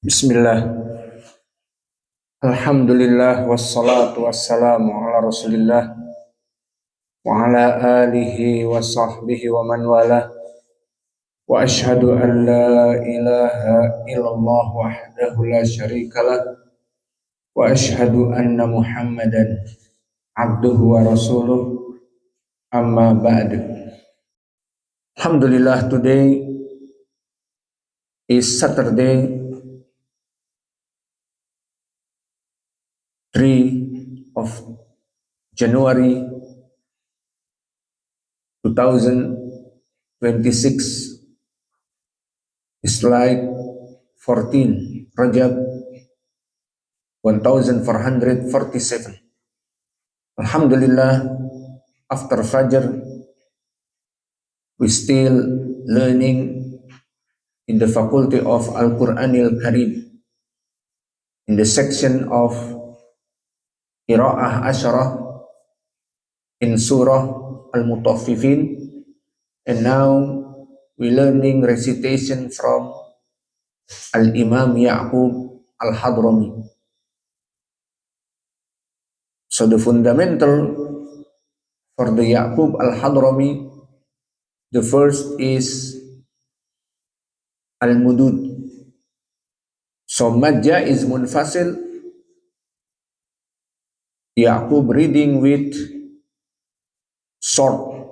Bismillah. Alhamdulillah wassalatu wassalamu ala Rasulillah wa ala alihi wa sahbihi wa man wala wa ashhadu an la ilaha illallah wahdahu la syarikalah wa ashhadu anna Muhammadan abduhu wa rasuluh amma ba'du. Alhamdulillah, today is Saturday 3 of January 2026. It's like 14 Rajab 1447. Alhamdulillah, after Fajr we still learning in the faculty of Al-Quranil Karim in the section of Qira'ah Asyarah in Surah Al-Mutaffifin, and now we learning recitation from Al-Imam Ya'qub Al-Hadrami. So the fundamental for the Ya'qub Al-Hadrami, the first is Al-Mudud. So Madja is Munfasil, Ya'qub reading with short,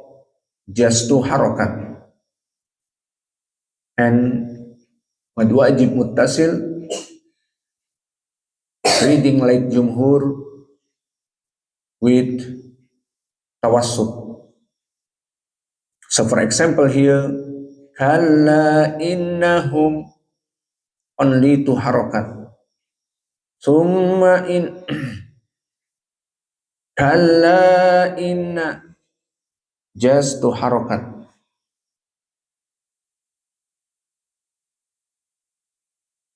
just 2 harakat, and Mad Wajib Muttasil reading like Jumhur with tawassut. So for example here, kalla innahum, only 2 harakat. Summa in kalla inna, just 2 harakat.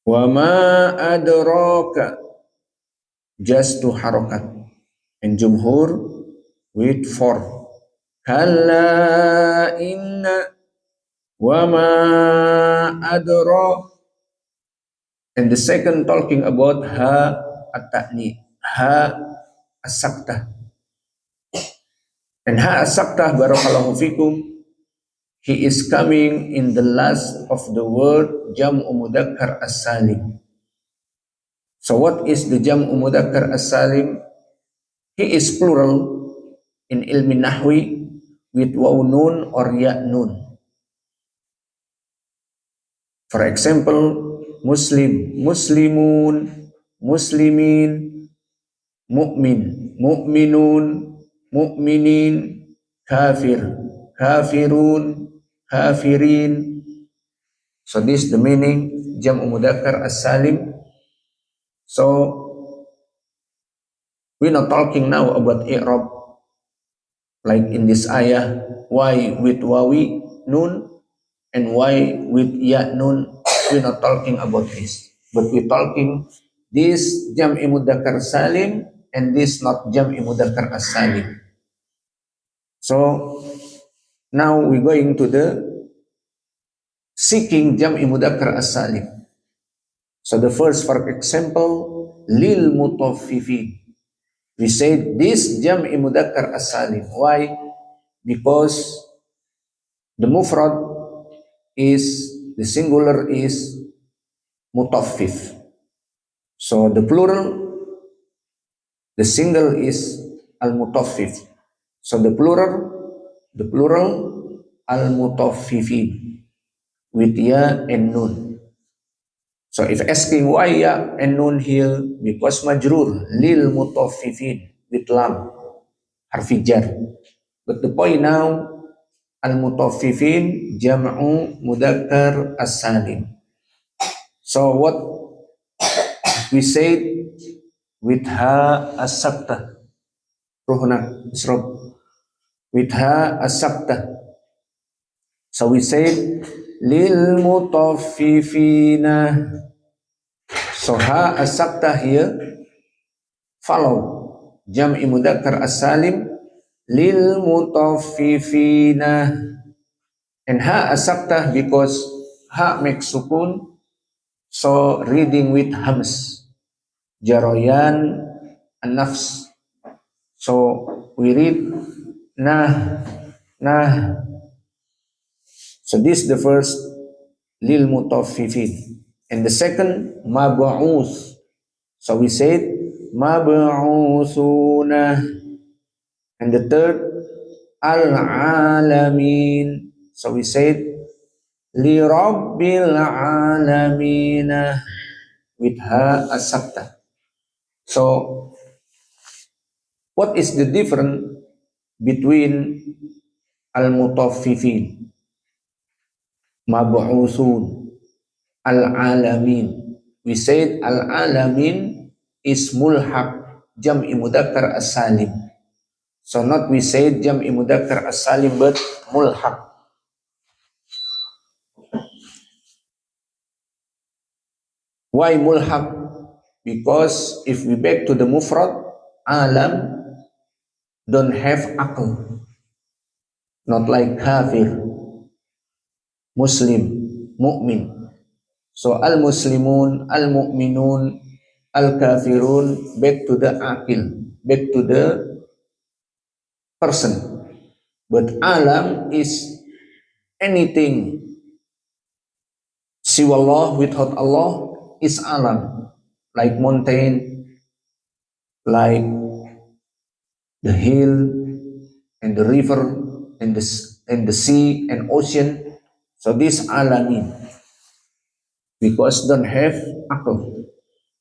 Wa ma adraka, just 2 harakat. And Jumhur with 4. Kalla inna wa ma adra. And the second talking about ha at-ta'ni, ha as-saktah. And ha as-saktah, barakallahu fikum, he is coming in the last of the word jam'u mudzakkar as-salim. So what is the jam'u mudzakkar as-salim? He is plural in ilmi nahwi with waw nun or ya nun. For example, Muslim, muslimun, muslimin, mu'min, mu'minun, mu'minin, kafir, kafirun, kafirin. So this is the meaning jam'u mudzakkar as-salim. So we're not talking now about i'rab like in this ayah, why with wawi nun and why with ya nun. We're not talking about this, but we're talking this jam'i mudzakkar salim and this not jam'i mudzakkar as-salim. So now we're going to the seeking jam'i mudzakkar as-salim. So the first, for example, lil mutaffifin, we said this jam'i mudzakkar as-salim. Why? Because the mufrad is, the singular is mutaffif. So the plural, the single is al-mutaffif. So the plural al-mutaffifin with ya and nun. So if asking why ya and nun here, because majrur lil mutaffifin with lam, harfi jar. But the point now, al-mutaffifin jam'u mudzakkar as-salim. So what we said with ha as-saktah, ruhna isrob, with ha as-saktah. So we said lil mutaffifina. So ha as-saktah here follow jam'i mudzakkar as-salim lil mutaffifina. And ha as-saktah because ha makes sukun, So reading with hams, jaroyan an-nafs. So we read nah, nah. So this is the first lil mutaffifin. And the second mab'uth. So we said mab'uthuna. And the third al-alamin. So we said li rabbil alamin with ha as-sabta. So what is the difference between al-mutaffifin, mab'uthun, al-alamin? We said al-alamin is mulhaq jam'i mudzakkar as-salim. So not we said jam'i mudzakkar as-salim but mulhaq. Why mulhaq? Because if we back to the mufrad, alam don't have aql. Not like kafir, muslim, mu'min. So al-muslimun, al-mu'minun, al-kafirun, back to the aqil, back to the person. But alam is anything siwallah, without Allah, is alam. Like mountain, like the hill, and the river, and the sea, and ocean. So this alamin. Because don't have akal.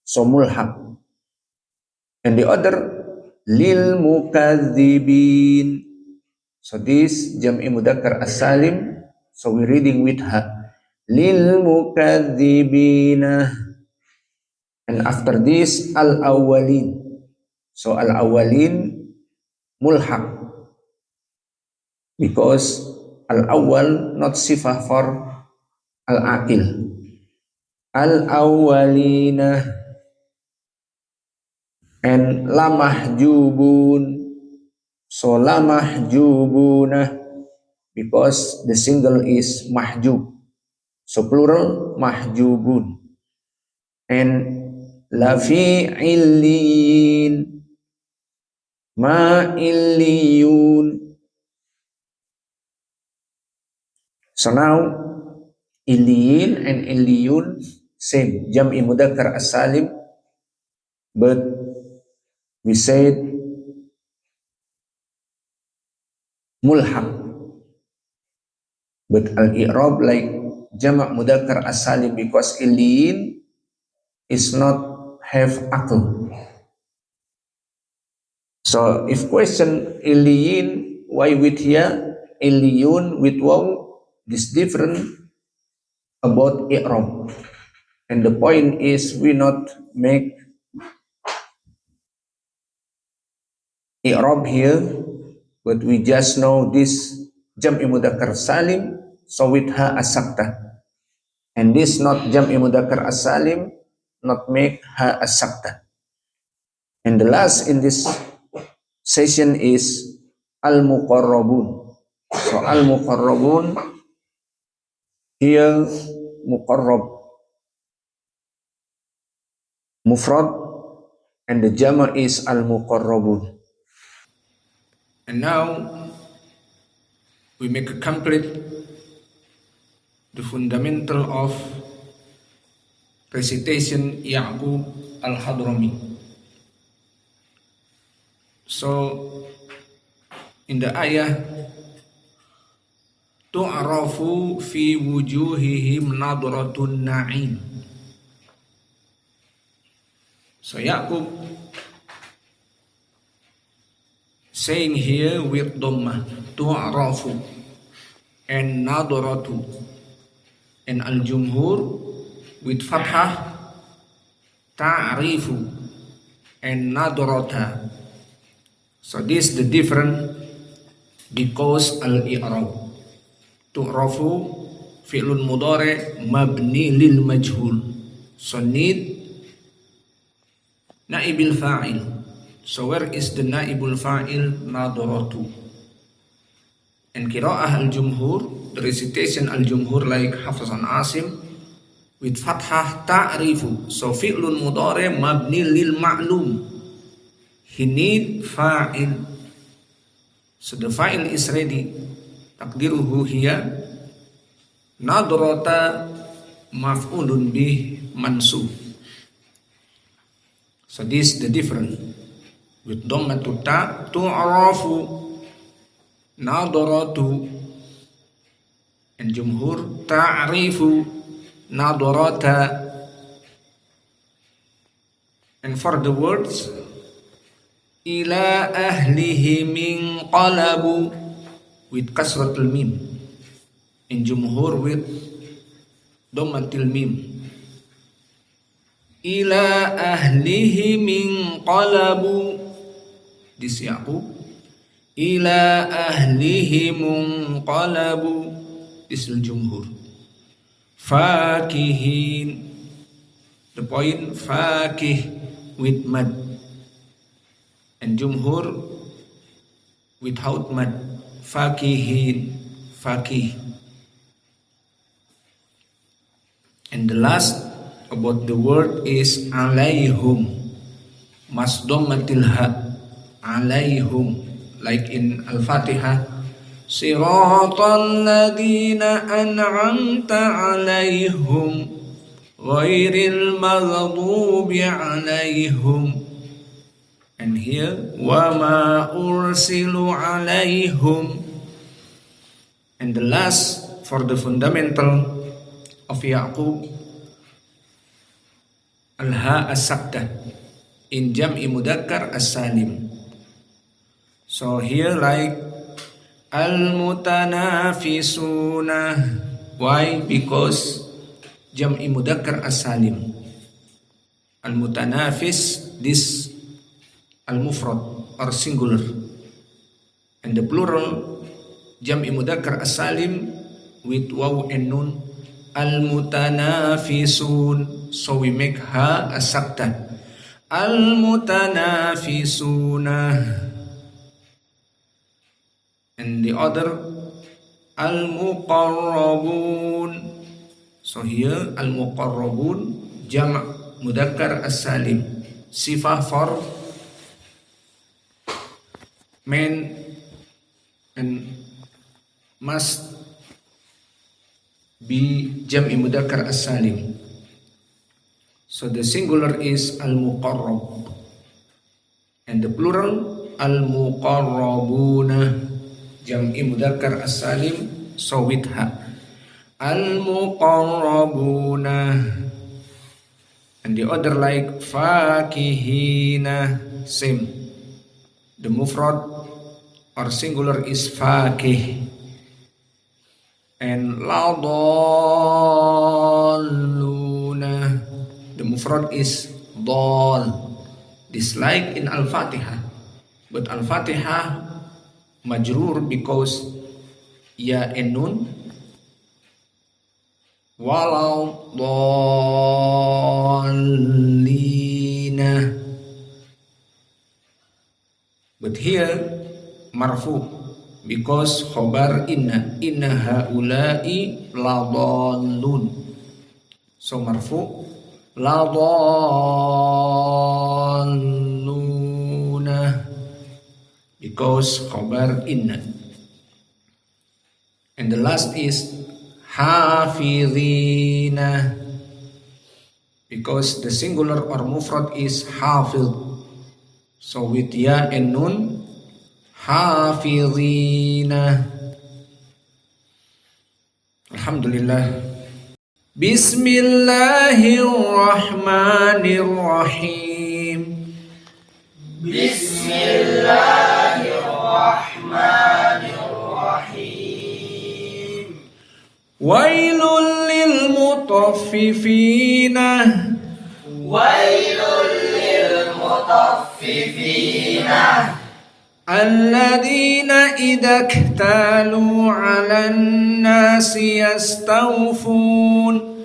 So mulhaq. And the other lil mukadzibin. So this jam'i mudzakkar as-salim. So we're reading with ha. Lil mukadzibina. And after this al-awwalin. So al-awwalin mulhaq. Because al-awwal not sifah for al-aqil. Al-awwalina and lamahjubun. So lamahjubuna because the single is mahjub. So plural mahjubun. And lafi illiyin, ma illiyun. So now illiyin and illiyun same, jam'i mudzakkar as-salim, but we said mulhaq. But al-i'rab like jama' mudzakkar as-salim because illiyin is not have aql. So if question illiyin, why with ya, illiyun with waw, this different about i'rab. And the point is we not make i'rab here, but we just know this jam'i mudzakkar salim, so with ha as-sakta. And this not jam'i mudzakkar as-salim, not make ha as-sakta. And the last in this session is al-muqarrabun. So al-muqarrabun here muqarrab mufrad and the jama is al-muqarrabun. And now we make a complete the fundamental of recitation Ya'qub al-Hadrami. So in the ayah tu'rafu fi wujuhihim nadratun na'im. So Ya'qub saying here with dhammah tu'rafu and nadratu, and al-jumhur with fathah ta'rifu and nadrata. So this is the different because al-i'rab. Tu'rafu fi'lun mudhari mabni lil majhul. So need naibil fa'il. So where is the naibul fa'il? Nadratu. And qira'ah al-jumhur, the recitation al-jumhur like Hafs and Asim with fathah ta'rifu. So fi'lun mudhari mabni lil ma'lum. He need fa'il. So the fa'il is ready. Takdiruhu hiya nadrata maf'ulun bih mansub. So this is the difference. With dhammatu ta tu'rafu nadratu, and jumhur ta'rifu nadrata. And for the words ila ahlihi min qalabu with kasratul mim, in jumhur with dhammatil mim. Ila ahlihi min qalabu, this Yaqub. Ila ahlihi munqalabu, this is jumhur. Fakihin, the point fakih with mad, and jumhur without mad. Fakihin, fakih. And the last about the word is alaihum, masdhammatil ha, alaihum, like in Al-Fatihah, siratal ladina an'amta alaihum ghairil maghdubi alaihum. And here wama ursilu alaihum. And the last for the fundamental of Yaqub, al-ha as-sakta in jam'i mudzakkar as-salim. So here like al-mutanafisuna. Why? Because jam'i mudzakkar as-salim. Al-mutanafis, this al-mufrad or singular, and the plural jam'i mudzakkar as-salim with waw and nun, al-mutanafisun. So we make ha as-sakta, al-mutanafisuna. And the other al-muqarrabun. So here al-muqarrabun jam' mudzakkar as-salim, sifah for men and must be jam'i mudzakkar as-salim. So the singular is al-muqarrab and the plural al-muqarrabuna, jam'i mudzakkar as-salim, so with ha, al-muqarrabuna. And the other like fakihina, same. The mufrad or singular is fakih. And ladalluna, the mufrad is dal. This like in Al-Fatihah, but Al-Fatihah majrur because ya and nun, walau dallina. But here marfu because khobar inna haula'i ladallun. So marfu ladalluna because khobar inna. And the last is hafidhina because the singular or mufrad is hafidh. So with ya and nun, hafidhina. Alhamdulillah. Bismillahirrahmanirrahim. Bismillahirrahmanirrahim. Wailul lil mutaffifina. Wailul lil mutaffifina. Alladzina idza iktalu 'alan nasi yastawfun.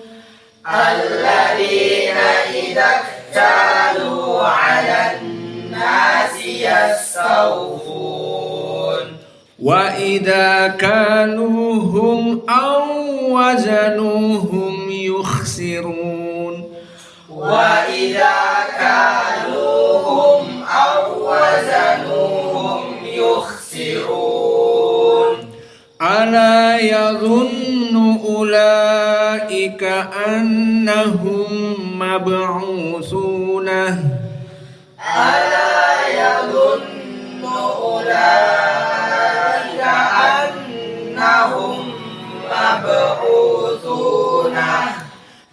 Alladzina idza iktalu 'alan nasi yastawfun. Wa idza kaluhum aw wazanuhum يخسرون وإذا كالوهم أو وزنوهم يخسرون ألا يظن أولئك أنهم مبعوثون ألا يظن أولئك أنهم مبعوثون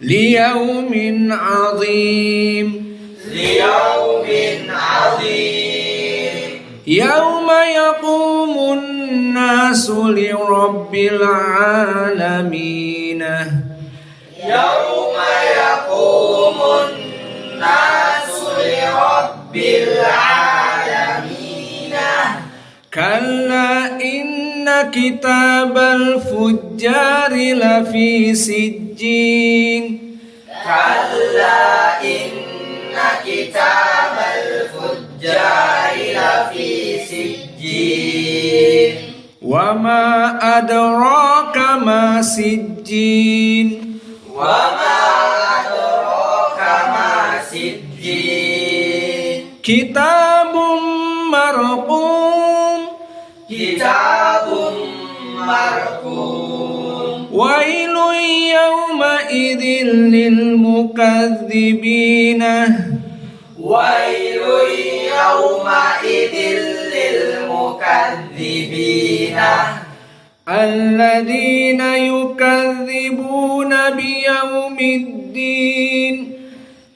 ليوم عظيم ليوم عظيم يوم يقوم الناس لرب العالمين يوم يقوم الناس لرب العالمين كلا إن كتاب الفجار لفي سجين كلا إن كتاب الفجار لفي سجين وما أدراك ما سجين وما أدراك ما سجين كتاب مرقوم كتاب مرقوم ويل يومئذ للمكذبين ويل يومئذ للمكذبين الذين يكذبون بيوم الدين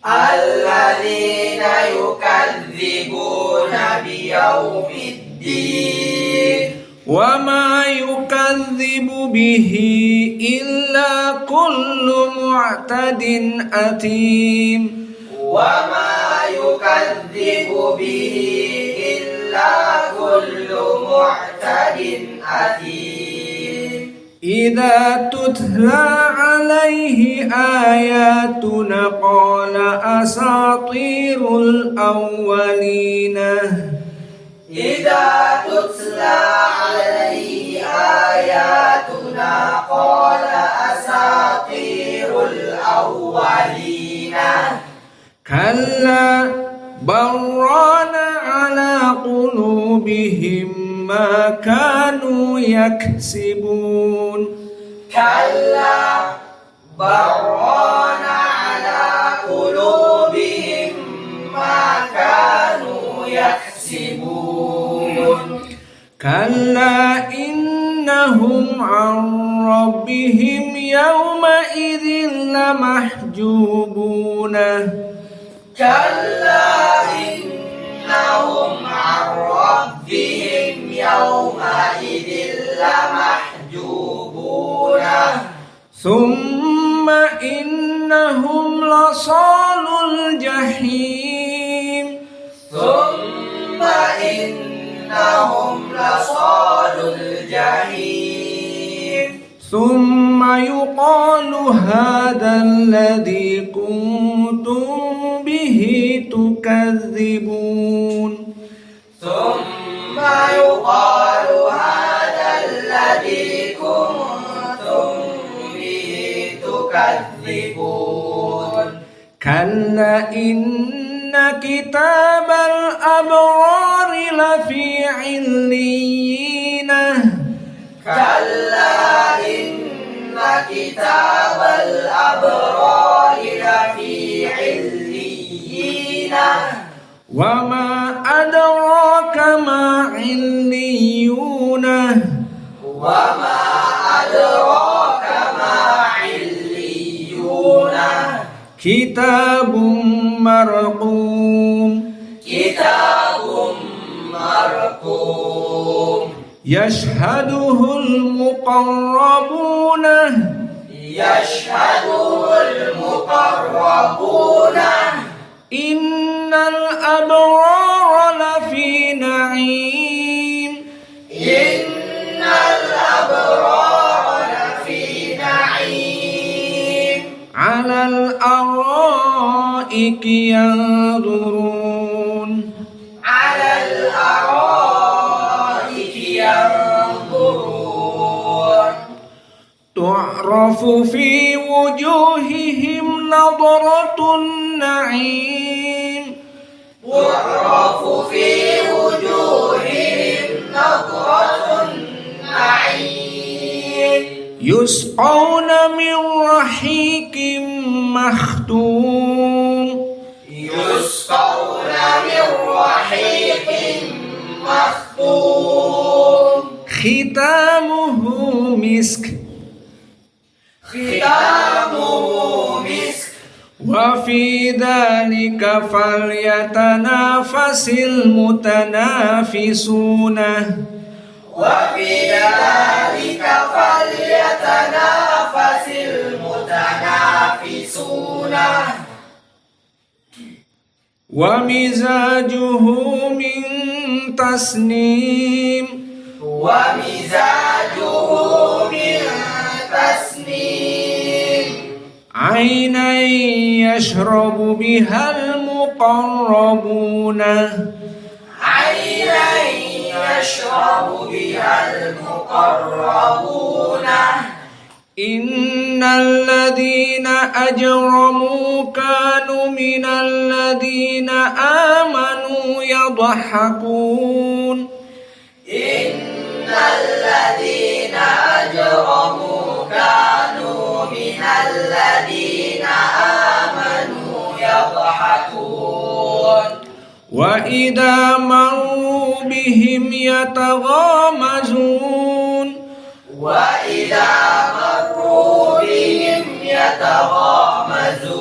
الذين يكذبون بيوم الدين وما يكذب به إلا كل معتد أثيم وما يكذب به إلا كل معتد أثيم إذا تتلى عليه آياتنا قال أساطير الأولين إذا تتلى عليه آياتنا قال أساطير الأولين كلا بران على قلوبهم ما كانوا يكسبون كلا بران على قلوبهم ما كانوا يكسبون كلا إنهم عن ربهم يومئذ لمحجوبون كلا إنهم عن ربهم يومئذ لمحجوبون ثم إنهم لصال الجحيم ثم إنهم لصال الجحيم ثم يقال هذا الذي كنتم به تكذبون ثم يقال هذا الذي كنتم به تكذبون كلا إن كتاب الأبرار لفي عليين كلا إن كتاب الأبرار لفي عليين وما أدراك ما عليون وما أدراك ما عليون كتاب مرقوم كتاب مرقوم يشهده المقربون يشهده المقربون إن الأبرار لفي نعيم إن الأبرار لفي نعيم على الأرائك ينظرون على الأرائك ينظرون تعرف تعرف في وجوههم نضرة النعيم تعرف في وجوههم نضرة النعيم يسقون من رحيق مختوم يسقون من رحيق مختوم ختامه مسك ختامه مسك وفي ذلك فليتنافس المتنافسون وفي ذلك فليتنافس المتنافسون ومزاجه من تسنيم ومزاجه من تسنيم عينا يشرب بها المقربون عينا يشرب بها المقربون إن الذين أجرموا كانوا من الذين آمنوا يضحكون إن الذين أجرموا كانوا من الذين آمنوا يضحكون وإذا مروا بهم يتغامزون وإذا مروا بهم يتغامزون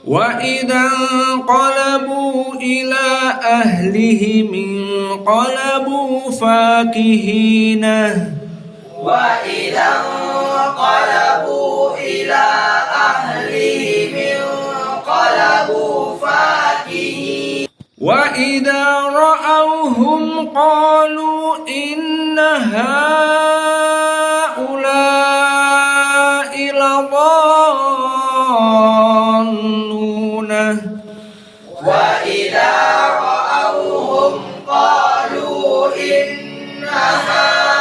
وإذا انقلبوا إلى أهلهم انقلبوا فاكهين وإذا انقلبوا إلى أهلهم انقلبوا فاكهين وإذا رأوهم قالوا إن هؤلاء لضالون وإذا رأوهم قالوا إن هؤلاء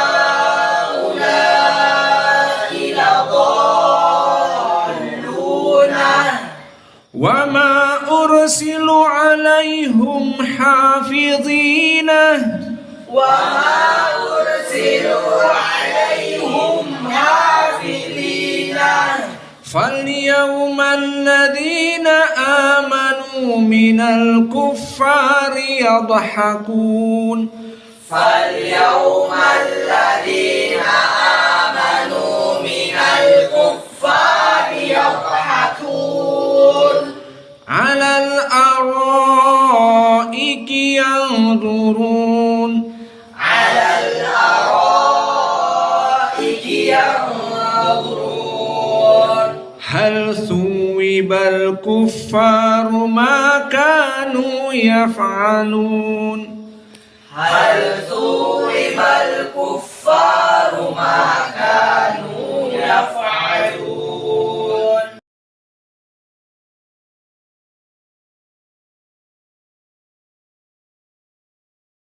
لضالون وما أرسلوا عليهم حافظين وما أرسلوا عليهم حافظين فاليوم الذين آمنوا من الكفار يضحكون فاليوم الذين آمنوا من الكفار يضحكون على الأرائك ينظرون على الأرائك ينظرون هل ثوب الكفار ما كانوا يفعلون هل ثوب الكفار ما كانوا يفعلون